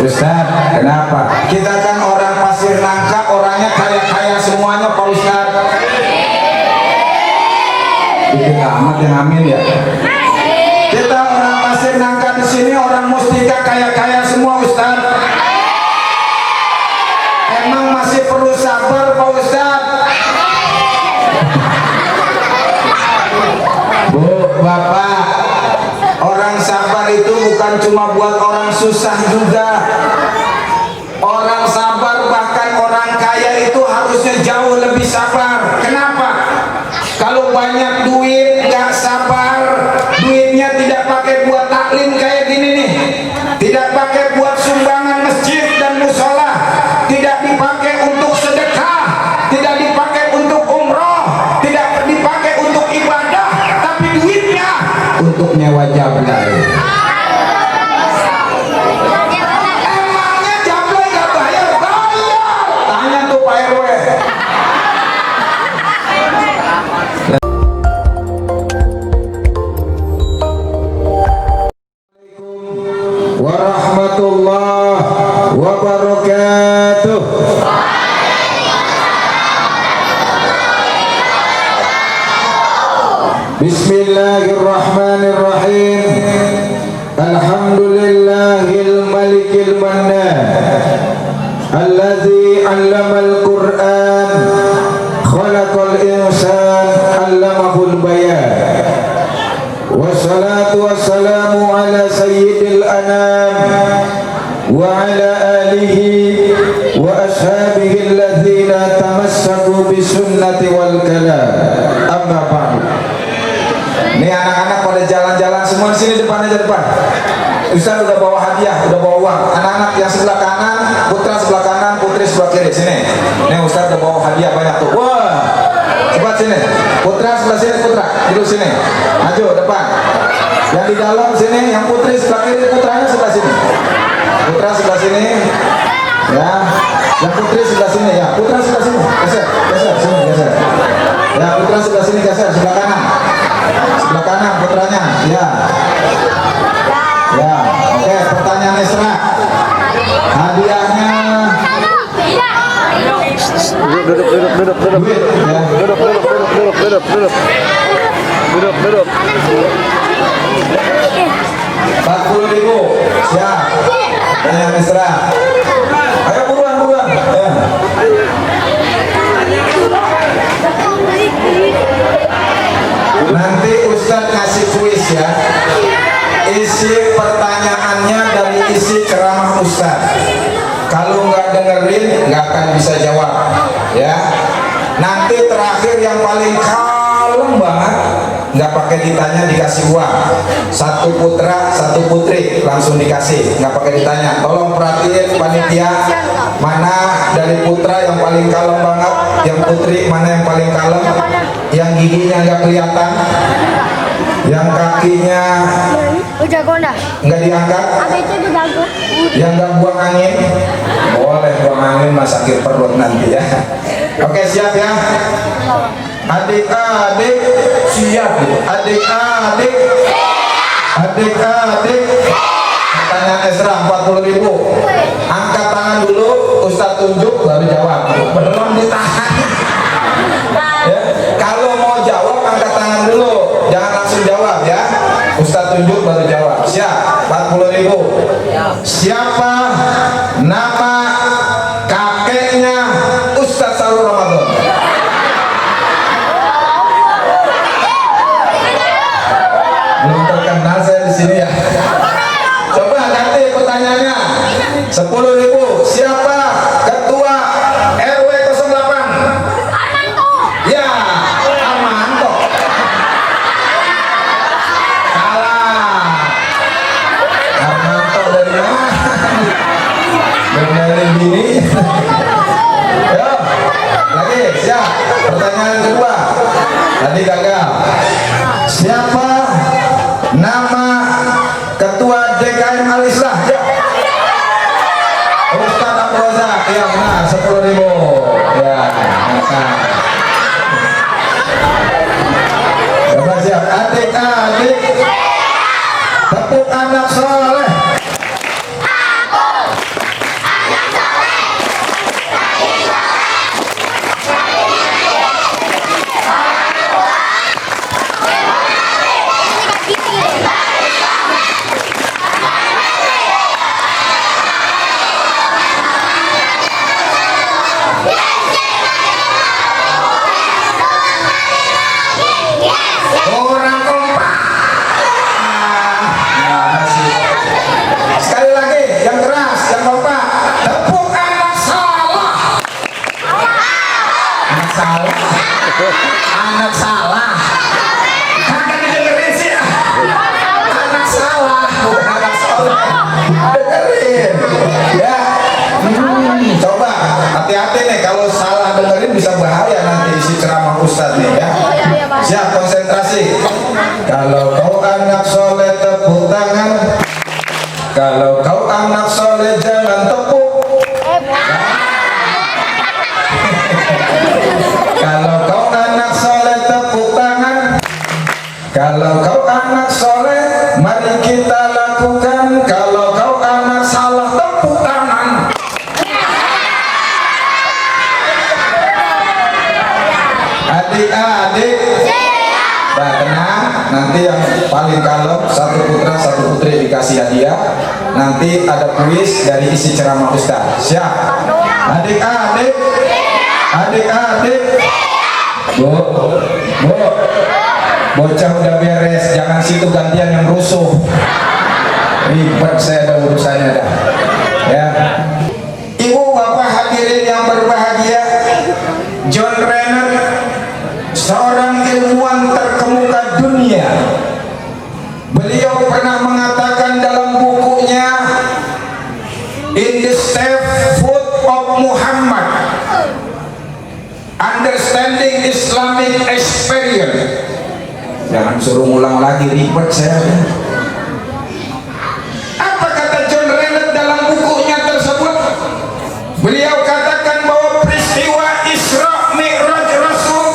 Ustaz, kenapa? Kita kan orang Pasir Nangka, orangnya kaya-kaya semuanya Pak Ustaz. Bikin amat yang amin ya. Kita orang Pasir Nangka di sini, orang Mustika kaya-kaya semua Ustaz. Emang masih perlu sabar Pak Ustaz? Bu, Bapak, orang sabar itu bukan cuma buat orang susah juga. Orang sabar, bahkan orang kaya itu harusnya jauh lebih sabar. Kenapa? Kalau banyak duit nggak sabar, duitnya tidak pakai buat taklim kayak gini nih, tidak pakai buat sumbangan masjid dan musola, tidak dipakai untuk sedekah, tidak dipakai untuk umroh, tidak dipakai untuk ibadah, tapi duitnya untuk nyewa jablay. Emangnya jablay gak bayar? Bayar. Tanya tuh Pak RW. Warahmatullahi wabarakatuh. Bismillahirrahmanirrahim. Alhamdulillahil malikil mannan alladzi 'allamal Qur'an khalaqal insan 'allamahul bayan. Wassalatu wassalamu ala sayyidil anam wa ala alihi wa ashabihi alladzina tamassaku bisunnati wal kalam. Amma ba'du. Nih anak-anak pada jalan-jalan semua sini, depan aja depan. Ustaz udah bawa hadiah, udah bawa uang. Anak-anak yang sebelah kanan, putra sebelah kanan, putri sebelah kiri sini. Nih Ustaz udah bawa hadiah banyak tuh. Wah, cepat sini. Putra sebelah sini, putra duduk sini. Maju depan. Yang di dalam sini, yang putri sebelah kiri, putranya sebelah sini. Putra sebelah sini. Ya, yang putri sebelah sini ya. Putra sebelah sini. Geser, geser sini, geser. Ya, putra sebelah sini geser, sebelah kanan. Sebelah kanan putranya, ya. Ya, oke, pertanyaan Isra. Hadiahnya Duduk. duit, ya. Duduk. 40.000, siap. Pertanyaan Isra. Ayo buruan. Ya. Nanti Ustadz ngasih kuis ya. Isi pertanyaannya dari isi ceramah Ustadz. Kalau nggak dengerin nggak akan bisa jawab ya. Nanti terakhir yang paling kalem banget, nggak pakai ditanya, dikasih uang. Satu putra, satu putri langsung dikasih, nggak pakai ditanya. Tolong perhatiin panitia, mana dari putra yang paling kalem banget, yang putri mana yang paling kalem, yang giginya nggak kelihatan, yang kakinya nggak diangkat, yang nggak buang angin. Boleh buang angin, mas sakit perut nanti ya. Oke, siap ya. Adik-adik siap. Adik-adik. Pertanyaan Esra 40.000. Angkat tangan dulu, Ustadz tunjuk baru jawab. Belum ditahan. Ya. Kalau mau jawab angkat tangan dulu, jangan langsung jawab ya. Ustadz tunjuk baru jawab. Siap. 40.000. Siapa nama kakeknya Ustadz Sahrul Ramadan? Belum terkenal saya di sini ya. Coba ganti pertanyaannya. 10.000. Siapa ketua RW 08? Ya, Armanto. Salah. Armanto dari mana? Dari bini. Yo, lagi siap. Pertanyaan kedua. Tadi gagal. Siapa nama ketua DKM Al-Islah? Ya. Ustaz Abdul Razak. Ya benar, 10.000. Ya, mantap. Coba siap. Adik-adik tepuk anak soleh. anak soleh jangan tepuk. Kalau kau anak soleh tepuk tangan. Kalau kau anak soleh mari kita lakukan. Kalau kau anak salah tepuk tangan. Adik-adik, nah, tenang. Nanti yang paling kalem satu putra satu putri dikasih hadiah. Nanti ada kuis dari isi ceramah Ustaz. Siap? Adik-adik, adik-adik. Bu, bocah udah beres. Jangan situ gantian yang rusuh. Ribet saya ada urusannya dah. Ya. Ibu bapak hadirin yang berbahagia, John Renner, seorang ilmuwan terkemuka dunia. Beliau pernah mengatakan dalam bukunya In the Foot of Muhammad, Understanding Islamic Experience. Jangan suruh ngulang lagi, ribet saya. Apa kata John Renner dalam bukunya tersebut? Beliau katakan bahwa peristiwa Isra Mi'raj Rasul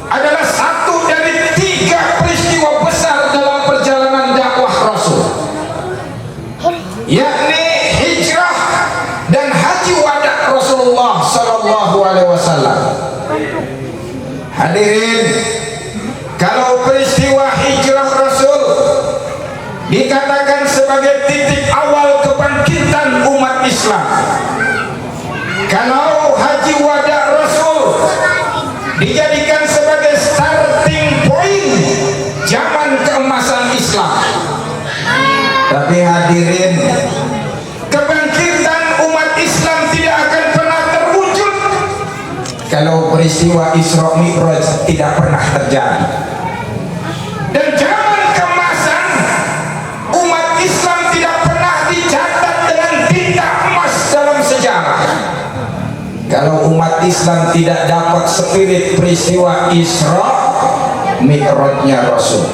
adalah satu dari 3 peristiwa besar dalam perjalanan dakwah Rasul, yakni hijrah dan haji wada Rasulullah Sallallahu Alaihi Wasallam. Hadirin, kalau peristiwa hijrah Rasul dikatakan sebagai titik awal kebangkitan umat Islam, kalau haji wada Rasul dijadikan sebagai starting point zaman keemasan Islam. Tapi hadirin, kebangkitan umat Islam tidak akan pernah terwujud kalau peristiwa Isra Mi'raj tidak pernah terjadi. Dan zaman keemasan umat Islam tidak pernah dicatat dengan tinta emas dalam sejarah kalau umat Islam tidak dapat spirit peristiwa Isra Mi'rajnya Rasul.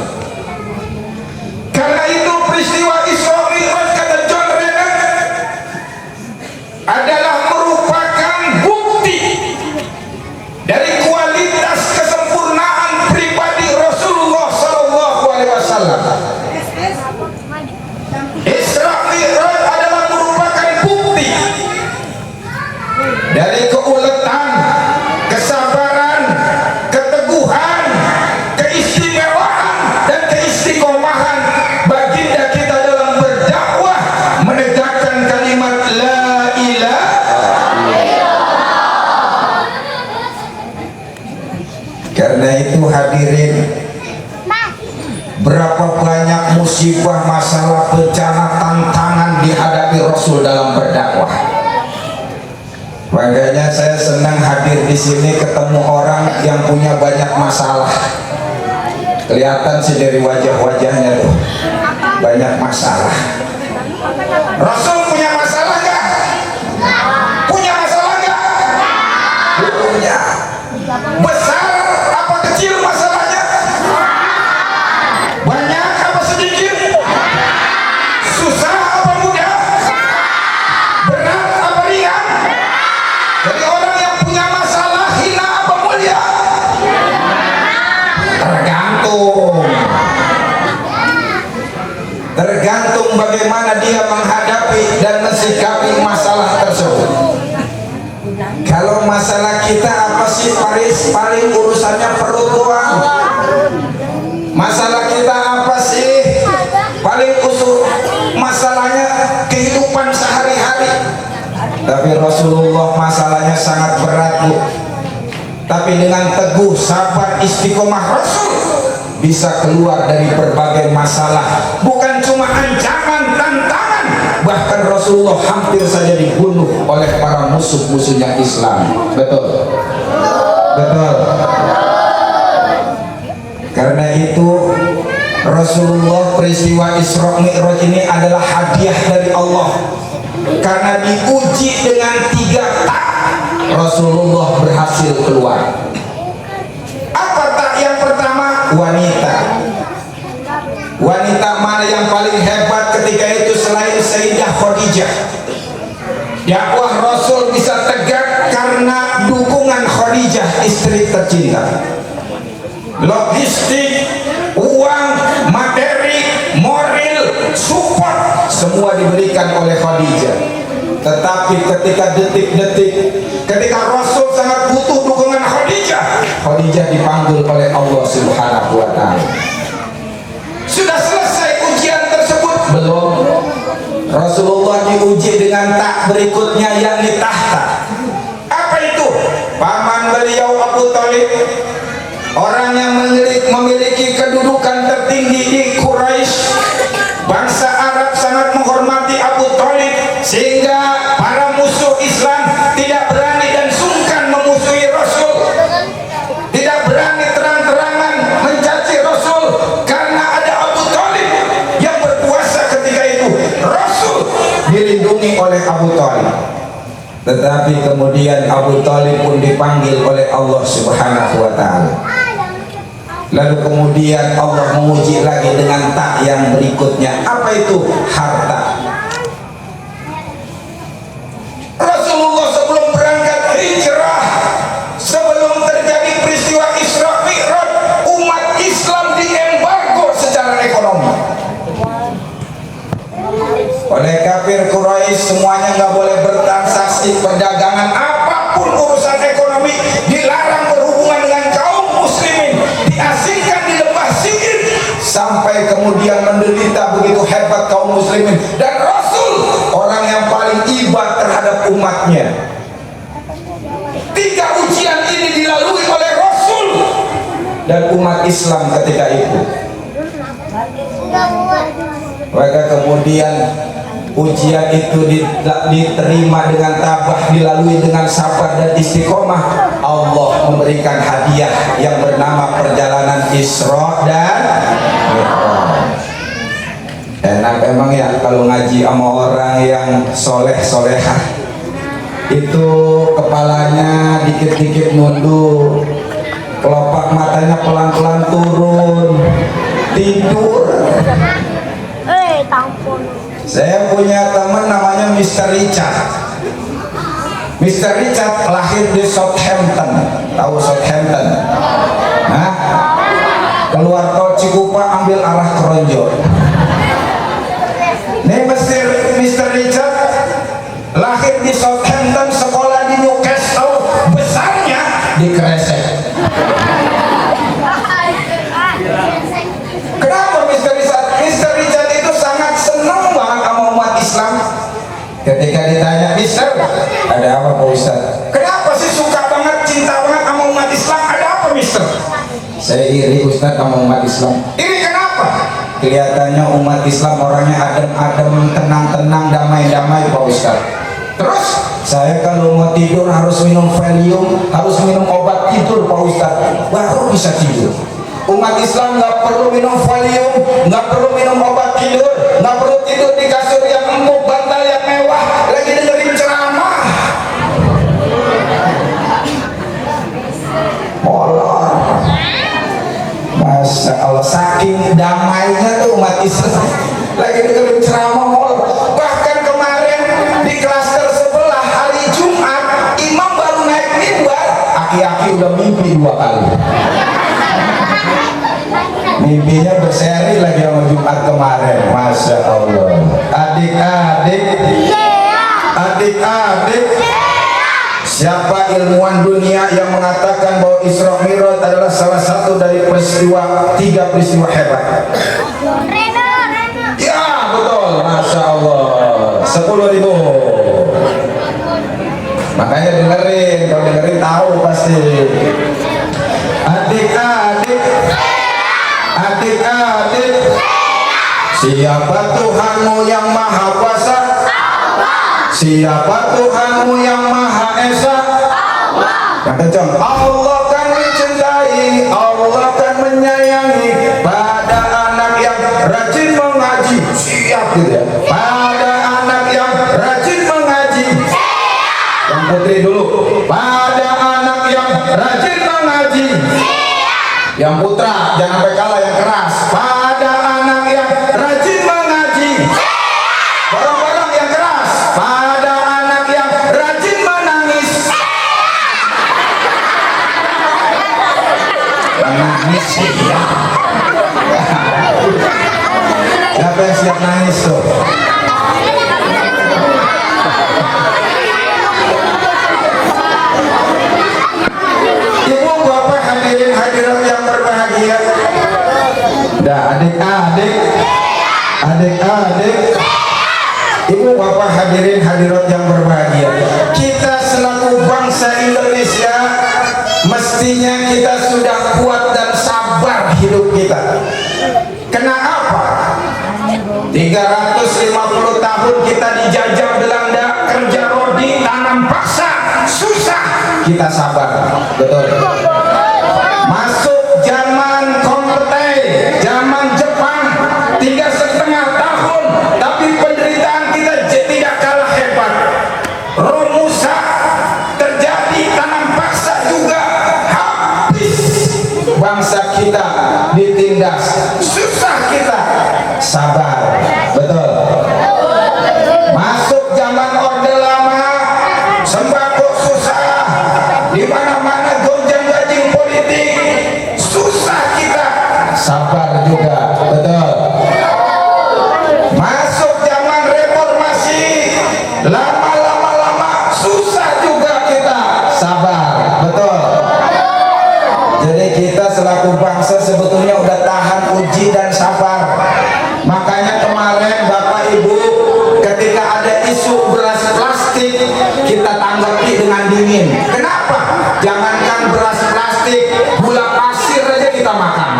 Karena itu peristiwa Isra Mi'raj, kata John Renner, adalah merupakan bukti dari kualitas kesempurnaan pribadi Rasulullah Sallallahu Alaihi Wasallam. Isra Mi'raj adalah merupakan bukti dari keuletan, kesabaran, keteguhan, keistimewaan dan keistiqomahan baginda kita dalam berdakwah menegakkan kalimat la ilaha. Karena itu hadirin, berapa banyak musibah, masalah, bencana, tantangan dihadapi Rasul dalam berdakwah. Makanya saya senang hadir di sini ketemu orang yang punya banyak masalah. Kelihatan sih dari wajah-wajahnya tuh, banyak masalah. Rasul punya masalah nggak? Punya masalah nggak? Punya. Besar apa kecil masalahnya? Banyak apa sedikit? Susah apa mudah? Berat apa ringan? Jadi orang yang punya masalah hina apa mulia? Tergantung bagaimana dia menghadapi dan mensikapi masalah tersebut. Kalau masalah kita apa sih Paris? Paling urusannya perut doang. Masalah kita apa sih? Paling masalahnya kehidupan sehari-hari. Tapi Rasulullah masalahnya sangat berat, Bu. Tapi dengan teguh, sabar, istiqomah Rasul bisa keluar dari berbagai masalah. Bukan cuma ancaman, tantangan, bahkan Rasulullah hampir saja dibunuh oleh para musuh-musuhnya Islam. Betul? Betul. Karena itu Rasulullah, peristiwa Isra Mi'raj ini adalah hadiah dari Allah. Karena diuji dengan 3 tak, Rasulullah berhasil keluar. Apa tak yang pertama? Wanita. Wanita mana yang paling hebat ketika itu selain Sayyidah Khadijah. Dakwah Rasul bisa tegak karena dukungan Khadijah, istri tercinta. Logistik, uang, materi, moral, support semua diberikan oleh Khadijah. Tetapi ketika detik-detik, ketika Rasul sangat butuh dukungan Khadijah, Khadijah dipanggil oleh Allah Subhanahu wa Ta'ala. Sudah selesai ujian tersebut? Belum. Rasulullah diuji dengan tak berikutnya, yakni tahta. Apa itu? Paman beliau Abu Thalib, orang yang memiliki kedudukan tertinggi di Quraisy. Bangsa Arab sangat menghormati Abu Thalib sehingga para musuh Islam tidak berani dan sungkan memusuhi Rasul, tidak berani terang-terangan mencaci Rasul karena ada Abu Thalib yang berkuasa ketika itu. Rasul dilindungi oleh Abu Thalib. Tetapi kemudian Abu Thalib pun dipanggil oleh Allah Subhanahu wa Ta'ala. Lalu kemudian Allah menguji lagi dengan tak yang berikutnya. Apa itu? Harta. Rasulullah sebelum berangkat hijrah, sebelum terjadi peristiwa Isra Mi'raj, umat Islam diembargo secara ekonomi oleh kafir Quraisy. Semuanya nggak boleh bertransaksi perdagangan, apapun urusan ekonomi dilarang berhubungan dengan kaum muslimin, diasingkan di lembah Si'ir, sampai kemudian menderita begitu hebat kaum muslimin. Dan Rasul orang yang paling iba terhadap umatnya. 3 ujian ini dilalui oleh Rasul dan umat Islam ketika itu. Maka kemudian ujian itu diterima dengan tabah, dilalui dengan sabar dan istiqomah. Allah memberikan hadiah yang bernama perjalanan Isra dan Mi'raj. Enak emang ya kalau ngaji sama orang yang soleh-solehah, itu kepalanya dikit-dikit nunduk, kelopak matanya pelan-pelan turun, tidur. Saya punya teman namanya Mr. Richard. Mr. Richard lahir di Southampton. Tahu Southampton? Nah, keluar tol Cikupa ambil arah Kronjo. Nih Mr. Richard lahir di Southampton, sekolah di Newcastle, besarnya di Kresek. Kenapa Mr. Richard? Mr. Richard itu sangat senang banget sama umat Islam. Ketika ditanya, Mister, ada apa Pak Ustaz? Kenapa sih suka banget, cinta banget sama umat Islam? Ada apa Mister? Saya iri Ustaz sama umat Islam. Iri kenapa? Kelihatannya umat Islam orangnya adem-adem, tenang-tenang, damai-damai Pak Ustaz. Terus saya kalau mau tidur harus minum Valium, harus minum obat tidur Pak Ustaz, baru bisa tidur. Umat Islam nggak perlu minum Valium, nggak perlu minum obat tidur, nggak perlu tidur di kasur yang empuk, bantal yang mewah, lagi dengerin ceramah. Molor. Masya Allah, saking damainya tuh umat Islam, lagi dengerin ceramah molor. Bahkan kemarin di klaster sebelah hari Jumat, imam baru naik mimbar, aki-aki udah mimpi 2 kali. Mimpinya berseri lagi sama Jumat kemarin. Masya Allah. Adik-adik, siapa ilmuwan dunia yang mengatakan bahwa Isra Mi'raj adalah salah satu dari 3 peristiwa hebat? Ya betul, Masya Allah. 10.000. Makanya dengerin, kalau dengerin tahu pasti. Adik-adik, siapa Tuhanmu yang maha kuasa? Siapa Tuhanmu yang maha esa? Kata John, Allah kan mencintai, Allah kan menyayangi pada anak yang rajin mengaji. Siap gitu ya. Pada anak yang rajin mengaji. Yang putri dulu. Pada anak yang rajin mengaji. Yang putra jangan sampai kalah, yang keras. Pada anak yang rajin Barang-barang yang keras pada anak yang rajin menangis. Menangis ya. Siapa yang siap nangis tuh? Ibu bapak hadirin hadirat yang berbahagia. Dah adik-adik, ibu bapak hadirin hadirat yang berbahagia. Kita selaku bangsa Indonesia mestinya kita sudah kuat dan sabar hidup kita. Kenapa? 350 tahun kita dijajah Belanda, kerja rodi, tanam paksa, susah, kita sabar, betul. Masuk zaman konvertai, zaman Jepang, 3,5 tahun, tapi penderitaan kita tidak kalah hebat. Romusa terjadi, tanam paksa juga habis. Bangsa kita ditindas, susah kita, sabar, betul. Masuk zaman Orde Lama, sembako susah, di mana-mana gonjang-ganjing politik, susah kita, sabar juga, betul. Masuk zaman reformasi, lama-lama susah juga kita, sabar, betul. Jadi kita selaku bangsa sebetulnya udah tahan uji dan sabar. Makanya kemarin Bapak Ibu ketika ada isu beras plastik, kita tanggapi dengan dingin. Kenapa? Jangankan beras plastik, gula pasir aja kita makan.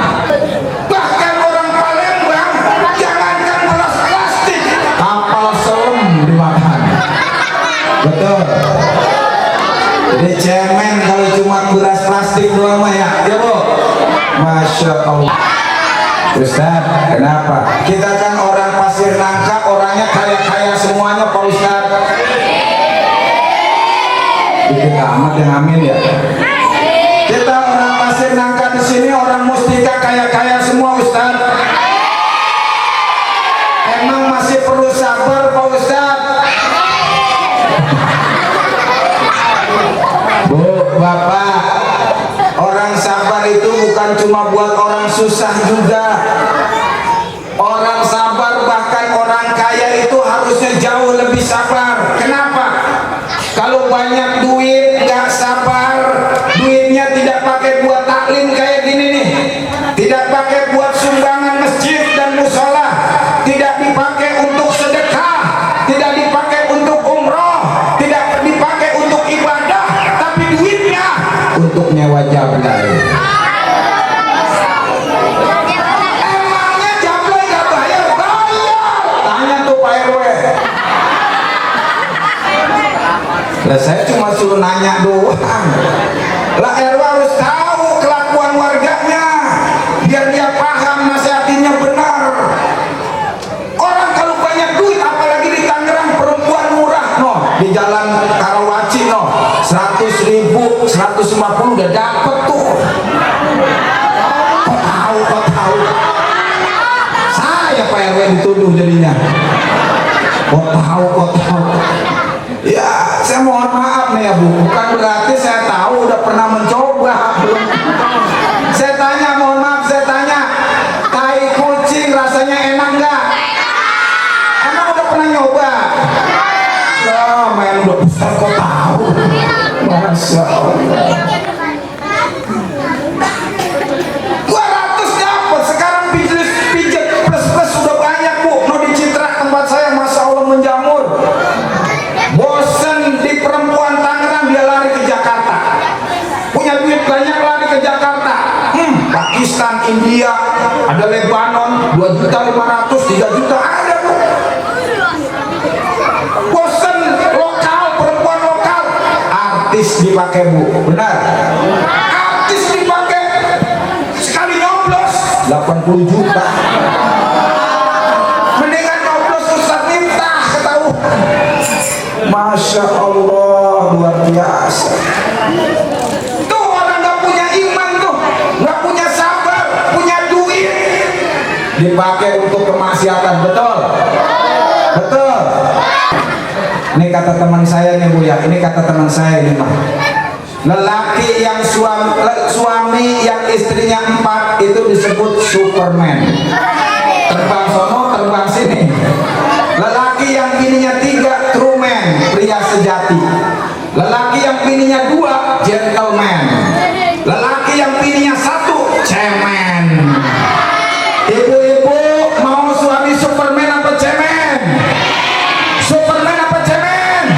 Bahkan orang Palembang, jangankan beras plastik, kapal selam dimakan. Betul. Jadi cemen kalau cuma beras plastik doang mah ya, Bu. Masya Allah. Ustaz, kenapa? Kita kan orang Pasir Nangka, orangnya kaya-kaya semuanya, Pak Ustaz. Bikin amat yang amin ya. Kita orang Pasir Nangka di sini, orang Mustika kaya-kaya semua, Ustaz. Emang masih perlu sabar, Pak Ustaz? Bu, Bapak, orang sabar itu bukan cuma buat orang susah juga. Orang sabar, bahkan orang kaya itu harusnya jauh lebih sabar. Kenapa? Kalau banyak duit nggak sabar, duitnya tidak pakai buat taklim kayak gini nih, tidak pakai buat sumbangan masjid dan musola, tidak dipakai untuk sedekah, tidak dipakai untuk umroh, tidak dipakai untuk ibadah, tapi duitnya untuk nyewa jablay. Emangnya jablay gak bayar? Bayar. Tanya tuh Pak RW. Lah saya cuma suruh nanya doang. Lah RW harus tahu kelakuan warganya biar dia paham, nasihatinnya benar. Orang kalau banyak duit, apalagi di Tangerang, perempuan murah di jalan Karawaci 100.000, 150 udah dapet tuh. Kok tahu saya Pak RW dituduh jadinya. Kok tahu ya, saya mohon maaf nih ya Bu, bukan berarti saya tahu, udah pernah mencoba. Saya tanya, mohon maaf, saya tanya, tai kucing rasanya enak nggak? Emang udah pernah nyoba? Ya main udah besar kok tahu. Masya Allah. 200 dapat, sekarang pijet plus sudah banyak Bu. Mau di Citra tempat saya, Masya Allah menjamur. Bosen di perempuan Tangerang, dia lari ke Jakarta. Punya duit banyak, lari ke Jakarta. Pakistan, India, ada Lebanon, 2.500.000, 3 juta ada Bu. Bosen lokal, perempuan lokal, artis dipakai Bu, benar? Artis dipakai, sekali nyoblos 80 juta. Mendingan nyoblos Ustaz Miftah, ketahuan. Masya Allah, luar biasa. Tuh orang gak punya iman tuh, gak punya sabar, punya duit, dipakai untuk kemaksiatan, betul? Betul. Ini kata teman saya nih Bu ya, ini kata teman saya ini Pak. Lelaki yang suami yang istrinya 4 itu disebut Superman. Terbang sono, terbang sini. Lelaki yang bininya 3 Truman, pria sejati. Lelaki yang bininya 2 gentleman. Lelaki yang bininya 1 cemen. Ibu-ibu mau suami Superman apa cemen? Superman apa cemen?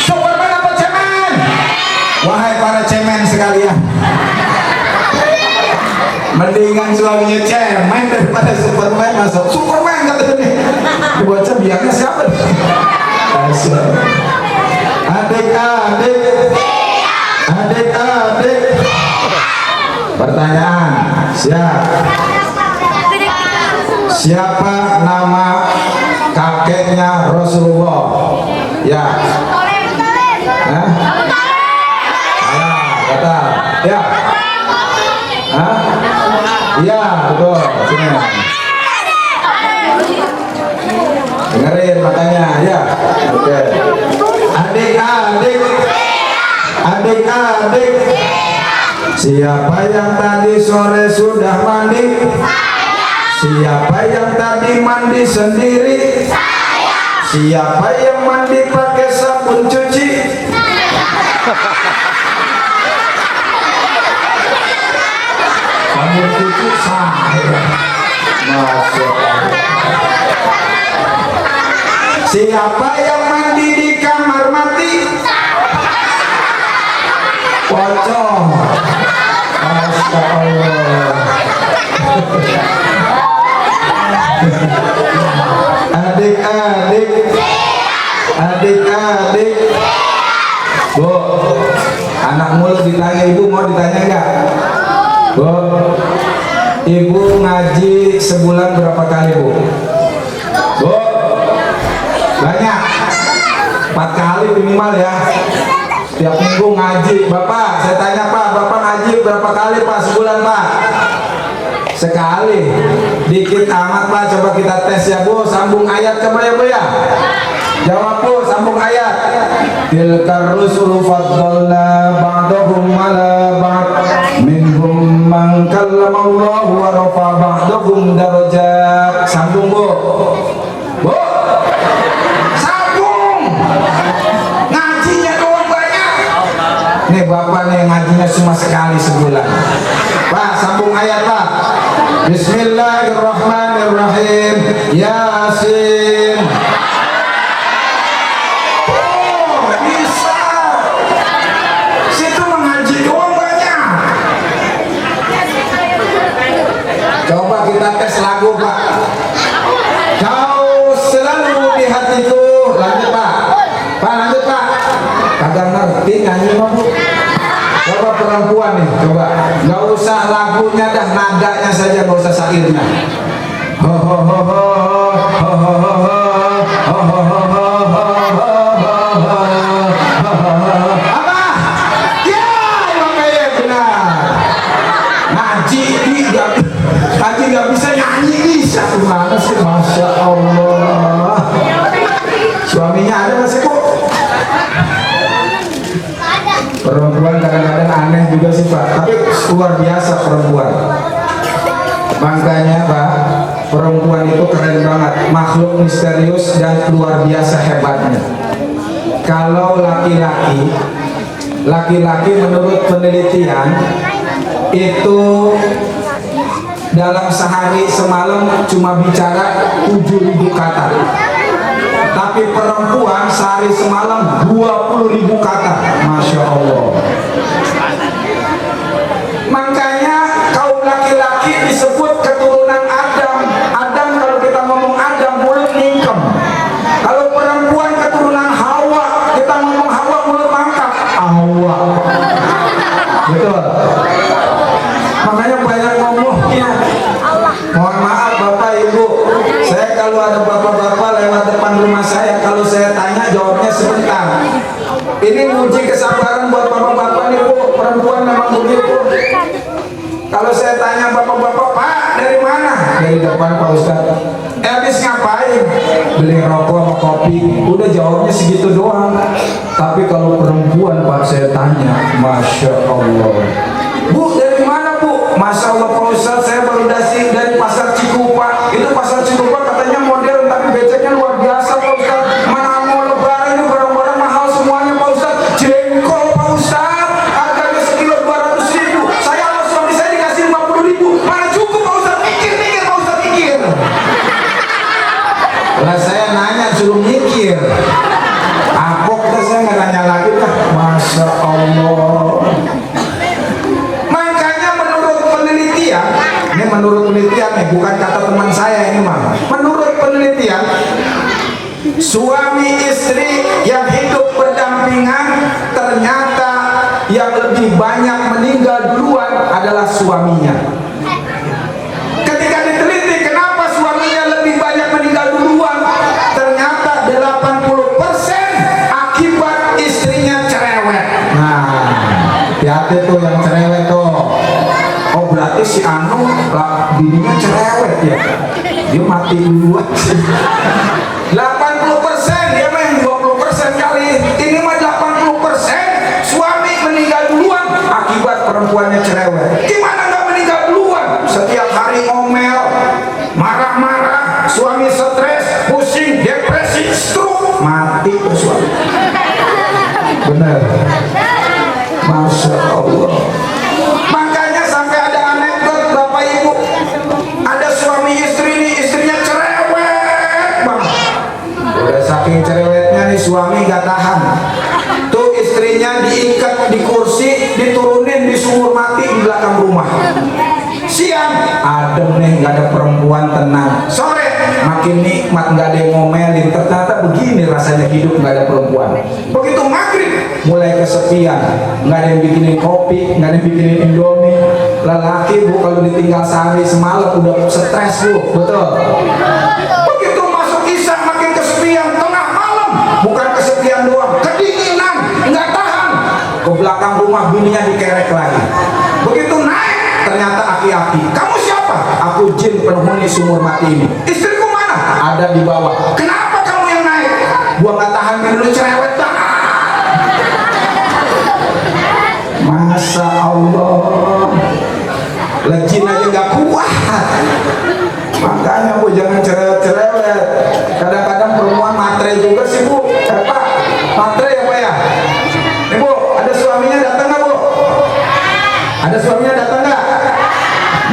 Superman apa cemen? Wahai para cemen sekalian, mendingan suaminya cemen daripada Superman. Masuk Superman katanya. Dibaca biangnya siapa? Adik-adik, adik-adik. Pertanyaan, siapa nama kakeknya Rasulullah? Ya. Hah? Kata. Ya. Hah? Iya, betul. Sini. Dengerin makanya, ya. Oke. Adik-adik. Adik-adik. Siapa yang tadi sore sudah mandi? Siapa yang tadi mandi sendiri? Siapa yang mandi pakai sabun cuci? Sabun cuci saya. Masuk. Siapa yang mandi di kamar mati? Pocong. Masya Allah. Adik-adik, adik-adik. Bu, anak mulut ditanya ibu, mau ditanya enggak? Bu, ibu ngaji sebulan berapa kali Bu? Bu, banyak, 4 kali minimal ya. Tiap minggu ngaji. Bapak, saya tanya Pak, Bapak ngaji berapa kali Pak sebulan Pak? Sekali. Dikit amat Pak, coba kita tes ya Bu. Sambung ayat coba ya Bu ya. Jawab Bu, sambung ayat. Tilkar rusulu faddalna ba'dahum ala ba'd minhum man kallamallahu wa rafa ba'dahum darajat. Sambung Bu. Bu, sambung. Ngajinya doang banyak. Nih Bapak nih ngajinya cuma sekali sebulan. Pak, sambung ayat Pak. Bismillahirrahmanirrahim. Yasin. Oh, bisa. Situ mengaji doang banyak. Coba kita tes lagu Pak. Kau selalu di hatiku. Lanjut Pak. Pak lanjut Pak. Kagak ngerti nyanyi mah Bu. Coba perempuan nih, coba. Gak usah lagunya dah, nadanya saja, gak usah syairnya. Ho ho ho ho ho ho ho ho ho ho ho. Apa? Ya, makanya benar. Ngaji gak bisa nyanyi bisa. Gimana sih, Masya Allah. Suaminya ada nggak sih Bu? Perempuan kadang-kadang aneh juga sih Pak, tapi luar biasa perempuan. Makanya Pak, perempuan itu keren banget, makhluk misterius dan luar biasa hebatnya. Kalau laki-laki menurut penelitian itu dalam sehari semalam cuma bicara 7.000 kata. Tapi perempuan sehari semalam 20.000 kata. Masya Allah. Makanya kaum laki-laki disebut keturunan Adam. Adam, kalau kita ngomong Adam mulut ningkem. Kalau perempuan keturunan Hawa, kita ngomong Hawa mulut mangkap. Hawa. Betul. Makanya banyak ngomongnya. Mohon maaf Bapak Ibu, saya kalau ada bapak-bapak lewat depan rumah saya, kalau saya tanya jawabnya sebentar. Ini uji kesabaran buat bapak-bapak nih Bu, perempuan memang begitu. Kalau saya tanya bapak-bapak, Pak dari mana? Dari depan Pak Ustadz. habis ngapain? Beli rokok sama kopi. Udah jawabnya segitu doang. Tapi kalau perempuan Pak, saya tanya, Masya Allah, Bu dari mana Bu? Masya Allah Pak Ustadz, saya baru dari pasar Cikupa. Itu pasar Cikupa katanya modern tapi beceknya luar biasa Pak Ustadz. Mana mau lebaran ini barang-barang mahal semuanya Pak Ustadz. Jengkol Pak Ustadz harganya sekilo 200.000. Saya sama suami saya dikasih 50.000. Mana cukup Pak Ustadz? Mikir Pak Ustadz, mikir. Lah saya nanya suruh mikir. Apok dah, saya nggak nanya lagi dah. Masya Allah. Makanya menurut penelitian, ini menurut penelitian nih, bukan kata teman saya ini mah. Menurut penelitian, suami istri yang hidup berdampingan ternyata yang lebih banyak meninggal duluan adalah suaminya. Ketika diteliti kenapa suaminya lebih banyak meninggal duluan, ternyata 80% akibat istrinya cerewet. Nah, hati-hati tuh yang cerewet tuh. Oh berarti si Anu lah bininya cerewet ya, dia mati duluan sih. 80% dia main 20% kali. Ini mah 80% suami meninggal duluan akibat perempuannya cerewet. Gimana nggak meninggal duluan? Setiap hari ngomel, marah-marah, suami stres, pusing, depresi, stroke, mati tuh suami. Bener. Masya Allah. Makanya sampai ada anekdot Bapak Ibu, ada suami istri nih, istrinya cerewet banget. Udah saking cerewetnya nih suami gak tahan. Tuh istrinya diikat di kursi, diturunin di sumur mati di belakang rumah. Siang adem nih, gak ada perempuan, tenang. Sore makin nikmat, gak ada yang ngomelin. Ternyata begini rasanya hidup gak ada perempuan. Begitu maghrib mulai kesepian, nggak ada yang bikinin kopi, nggak ada yang bikinin indomie. Lelaki Bu kalau ditinggal sehari semalam udah stres Bu, betul. Begitu masuk isya makin kesepian, tengah malam bukan kesepian doang, kedinginan, nggak tahan. Ke belakang rumah bininya dikerek lagi. Begitu naik ternyata aki-aki. Kamu siapa? Aku jin penghuni sumur mati ini. Istriku mana? Ada di bawah. Kenapa kamu yang naik? Gua nggak tahan dulu cerewet banget. Masya Allah, lejin aja gak kuat. Makanya Bu jangan cerewet-cerewet. Kadang-kadang perempuan matre juga sih Bu. Pak, matre ya Pak ya? Nih Bu, ada suaminya datang gak Bu? Ada suaminya datang gak?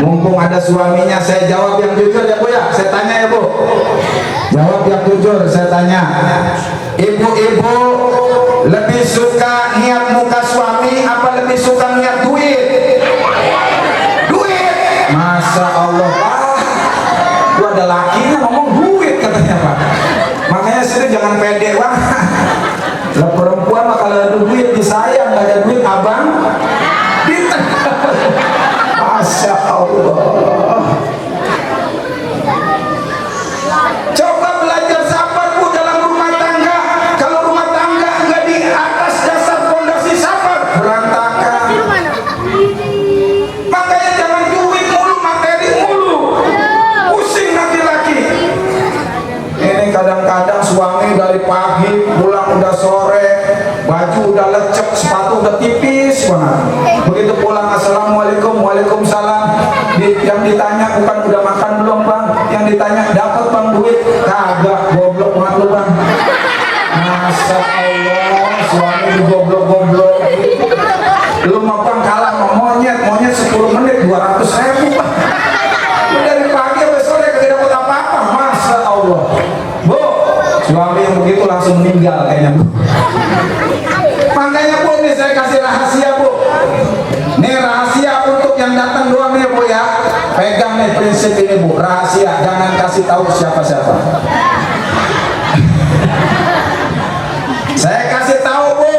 Mumpung ada suaminya, saya jawab yang jujur ya Bu ya. Saya tanya ya Bu, jawab yang jujur. Saya tanya, ibu-ibu lebih suka niat muka suami apa lebih suka niat duit? Duit. Masya Allah Pak, gua ada lakinya ngomong duit katanya Pak. Makanya sini jangan pede Pak. Lah perempuan mah kalau ada duit disayang, nggak ada duit abang ditendang. Masya Allah. Coba belajar sabar Bu dalam rumah tangga. Kalau rumah tangga nggak di atas dasar fondasi sabar, berantakan. Makanya jangan duit mulu, materi mulu, pusing nanti lagi. Ini kadang-kadang suami dari pagi pulang udah sore, baju udah lecek, sepatu udah tipis banget. Begitu pulang assalamualaikum, waalaikumsalam. Yang ditanya bukan udah makan belum Bang, yang ditanya dapat Bang duit, kagak, goblok banget lu Bang. Masya Allah, suami goblok-goblok. Lu mah Bang kalah sama monyet 10 menit 200.000 Bang. Lu dari pagi sampai sore kagak dapat apa-apa. Masya Allah Bu, suami yang begitu langsung meninggal kayaknya Bu. Makanya Bu, ini saya kasih rahasia Bu. Nih rahasia untuk yang datang doang nih Bu ya. Pegang nih prinsip ini Bu, rahasia, jangan kasih tahu siapa-siapa. Saya kasih tahu Bu,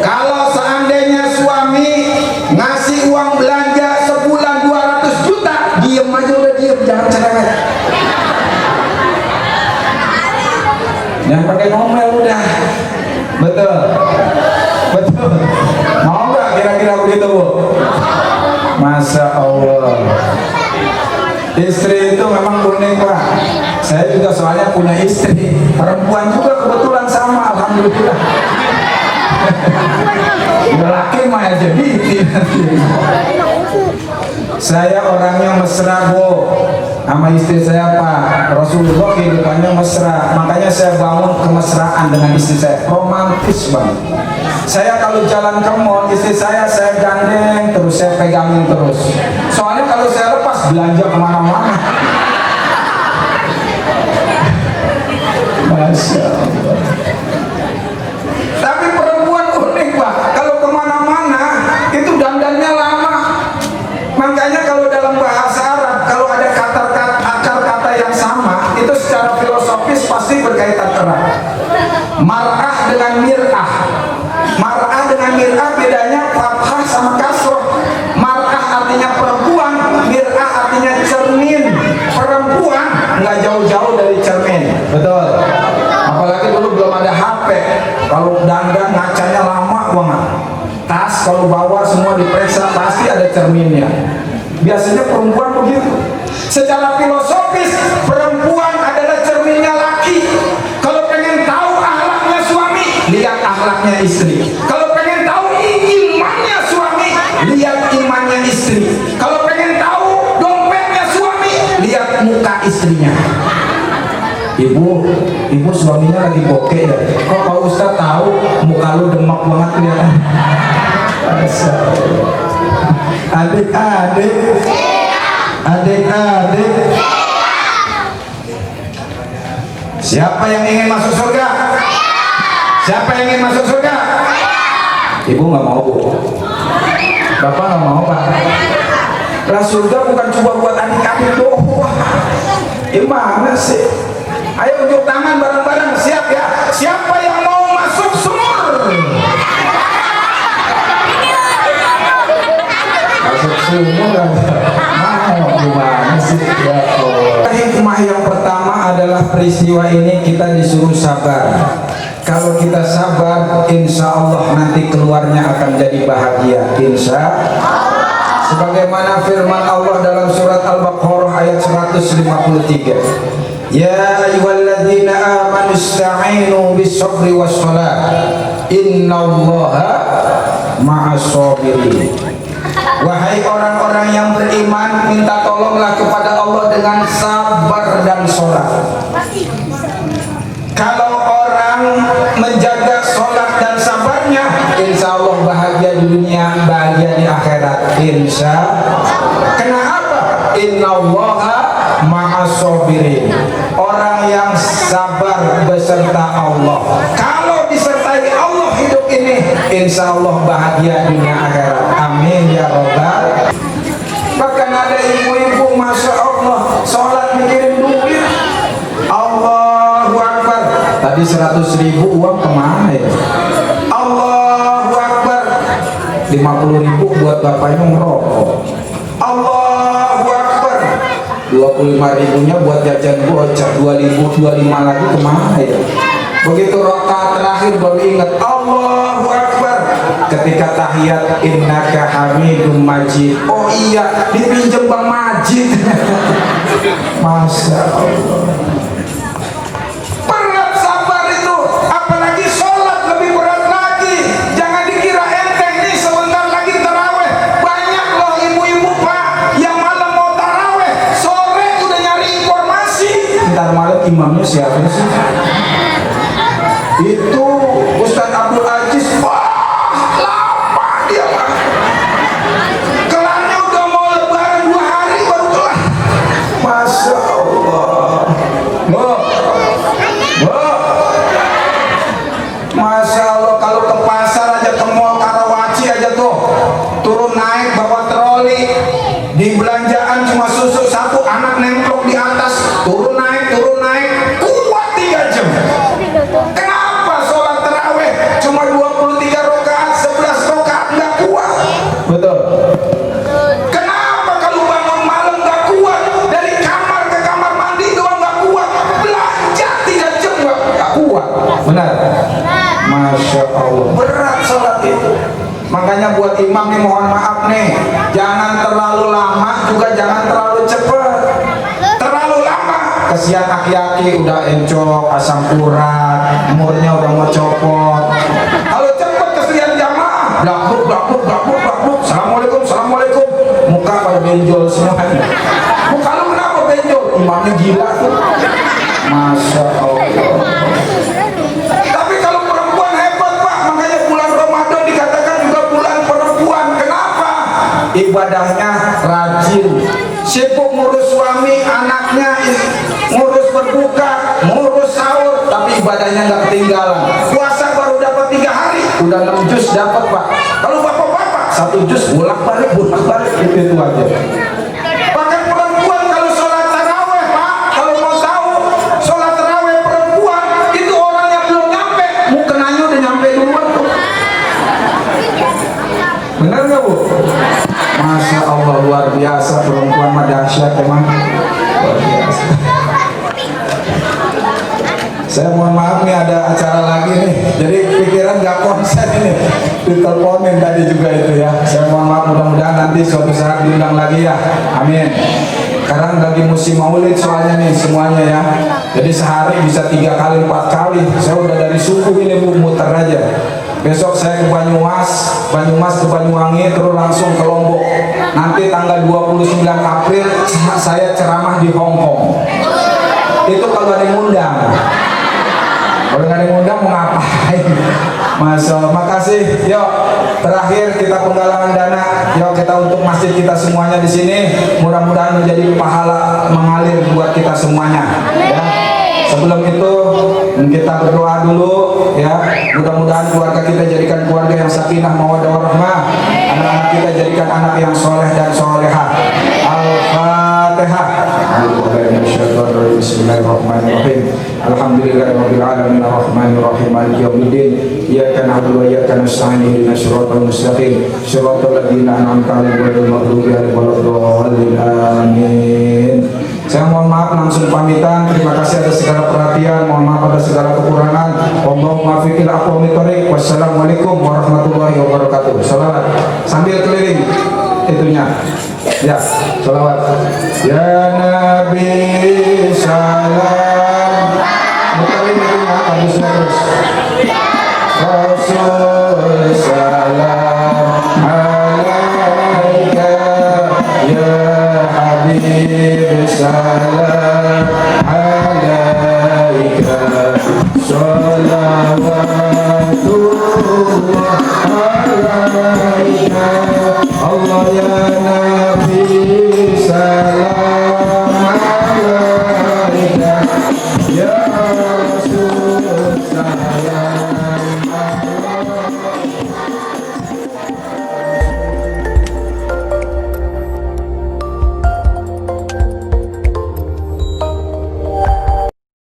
kalau seandainya suami ngasih uang belanja sebulan 200 juta, diem aja, udah diem, jangan cerewet. Jangan pakai ngomel udah. Betul. Betul. Mau nggak kira-kira begitu Bu? Masya Allah. Istri itu memang unik Pak. Saya juga soalnya punya istri perempuan juga kebetulan sama, alhamdulillah. Laki mah ya jadi nanti. Saya orangnya mesra Bu, sama istri saya Pak. Rasulullah kehidupannya mesra, makanya saya bangun kemesraan dengan istri saya, romantis banget. Saya kalau jalan ke mall, istri saya gandeng terus, saya pegangin terus. Soalnya kalau saya lepas belanja kemana-mana. Masya Allah. Tapi perempuan unik Pak, kalau kemana-mana itu dandannya lama. Makanya kalau dalam bahasa Arab, kalau ada akar kata yang sama, itu secara filosofis pasti berkaitan erat. Mar'ah dengan mir'ah. Mar'ah dengan mir'ah bedanya fathah sama kasroh. Mar'ah artinya perempuan, mir'ah artinya cermin. Perempuan nggak jauh-jauh dari cermin, betul. Apalagi dulu belum ada HP. Kalau dandan ngacanya lama banget. Tas kalau bawa semua diperiksa pasti ada cerminnya. Biasanya perempuan begitu. Secara filosofis perempuan adalah cerminnya laki. Kalau pengen tahu akhlaknya suami, lihat akhlaknya istri. Kalau pengen tahu imannya suami, lihat imannya istri. Kalau pengen tahu dompetnya suami, lihat muka istrinya. Ibu suaminya lagi bokeh ya. Kok Pak Ustadz tahu muka lu demak banget kelihatan? Adik-adik, siapa yang ingin masuk surga? Siapa yang ingin masuk surga? Ibu nggak mau Bu, Bapak nggak mau Pak. Lah surga bukan cuma buat adik-adik doang. Gimana sih? Ayo unjuk tangan bareng-bareng, siap ya? Siapa yang mau masuk sumur? Masuk sumur mau gimana sih ya Allah. Hikmah yang pertama adalah peristiwa ini kita disuruh sabar. Kalau kita sabar, insya Allah nanti keluarnya akan jadi bahagia. Insya Allah. Sebagaimana firman Allah dalam surat Al-Baqarah ayat 153. Ya ayyuhalladzina amanu ista'inu bis-sabri was-shalah innallaha ma'as sabirin. Wahai orang-orang yang beriman, minta tolonglah kepada Allah dengan sabar dan sholat. Kalau orang menjaga sholat dan sabarnya, insya Allah bahagia di dunia, bahagia di akhirat. Insya Allah. Kenapa? Innallaha ma'as sabirin. Orang yang sabar beserta Allah. Kalau disertai Allah hidup ini, insya Allah bahagia dunia akhirat. Amin ya Rabbal. Bahkan ada ibu-ibu, masya Allah, sholat mikirin duit. Allahu Akbar. Tadi 100.000 uang kemana ya? Allahu Akbar. 50.000 buat bapaknya ngerokok. Allahu Akbar. 25.000-nya buat jajan gocap. 2.025 lagi kemana ya? Begitu rakaat terakhir baru ingat Allahu Akbar. Ketika tahiyat innaka hamidum majid. Oh iya, dipinjem Bang Majid. Masya Allah. Berat sabar itu, apalagi sholat lebih berat lagi. Jangan dikira enteng nih, sebentar lagi taraweh. Banyak loh ibu-ibu Pak yang malam mau taraweh, sore udah nyari informasi. Ntar malam imamnya siapa sih? Itu Ustadz Abdul Aziz. Wah, lama dia Pak. Kelarnya udah mau lebaran 2 hari baru kelar. Masya Allah. Masya Allah, kalau ke pasar aja, ke mall Karawaci aja tuh, turun naik bawa troli, di belanjaan cuma susu 1, anak nemplok di atas, turun naik, kuat 3 jam. Kenapa sholat taraweh cuma 23 rakaat, 11 rakaat nggak kuat? Betul. Kenapa kalau bangun malam nggak kuat, dari kamar ke kamar mandi doang nggak kuat, belanja 3 jam nggak kuat? Benar. Masya Allah, berat sholat itu. Makanya buat imam nih mohon maaf nih, jangan terlalu lama juga jangan terlalu cepat. Terlalu lama kesian aki-aki udah encok, asam urat, umurnya udah mau copot. Kalau cepet kesian jamaah, blabluk blabluk blabluk blabluk, assalamualaikum assalamualaikum, muka pada benjol semuanya. Muka lu kenapa benjol? Imamnya gila tuh. Masya Allah. Tapi kalau perempuan hebat Pak, makanya bulan Ramadan dikatakan juga bulan perempuan. Kenapa? Ibadahnya rajin, sibuk ngurus suami, anaknya, ngurus berbuka, ngurus sahur, tapi ibadahnya nggak ketinggalan. Puasa baru dapat 3 hari, udah 6 juz dapat Pak. Kalau bapak-bapak 1 juz bolak-balik itu aja. Bahkan perempuan kalau sholat taraweh Pak, kalau mau tahu sholat taraweh perempuan itu orangnya belum nyampe, mukenanya udah nyampe duluan tuh. Benar nggak Bu? Masya Allah luar biasa, perempuan mah dahsyat emang. Luar biasa. Saya mohon maaf nih ada acara lagi nih, jadi pikiran nggak konsen ini, diteleponin tadi juga itu ya. Saya mohon maaf, mudah-mudahan nanti suatu saat diundang lagi ya, amin. Sekarang lagi musim maulid soalnya nih semuanya ya, jadi sehari bisa 3 kali 4 kali. Saya udah dari suku ini Bu, muter aja. Besok saya ke Banyumas ke Banyuwangi, terus langsung ke Lombok. Nanti tanggal 29 April saya ceramah di Hong Kong. Itu kalau ada yang ngundang. Kalau nggak ada yang ngundang mau ngapain? Masya Allah, makasih. Yuk, terakhir kita penggalangan dana. Yuk kita untuk masjid kita semuanya di sini. Mudah-mudahan menjadi pahala mengalir buat kita semuanya. Ya. Sebelum itu kita berdoa dulu ya. Mudah-mudahan keluarga kita jadikan keluarga yang sakinah mawaddah warahmah. Anak-anak kita jadikan anak yang soleh dan solehah. Al-Fatihah. Bismillahirrahmanirrahim. Alhamdulillahirabbil alamin arrahmanir rahim maliki yaumiddin. Iyyaka na'budu wa iyyaka nasta'in ihdinas siratal mustaqim siratal ladzina an'amta 'alaihim ghairil maghdubi 'alaihim waladdallin. Amin. Saya mohon maaf langsung pamitan. Terima kasih atas segala perhatian. Mohon maaf atas segala kekurangan. Allahumma fiqil aqwamit thoriq. Wassalamualaikum warahmatullahi wabarakatuh. Salawat sambil keliling itunya. Ya, salawat. Ya Nabi salam. Muterin itunya habisnya terus.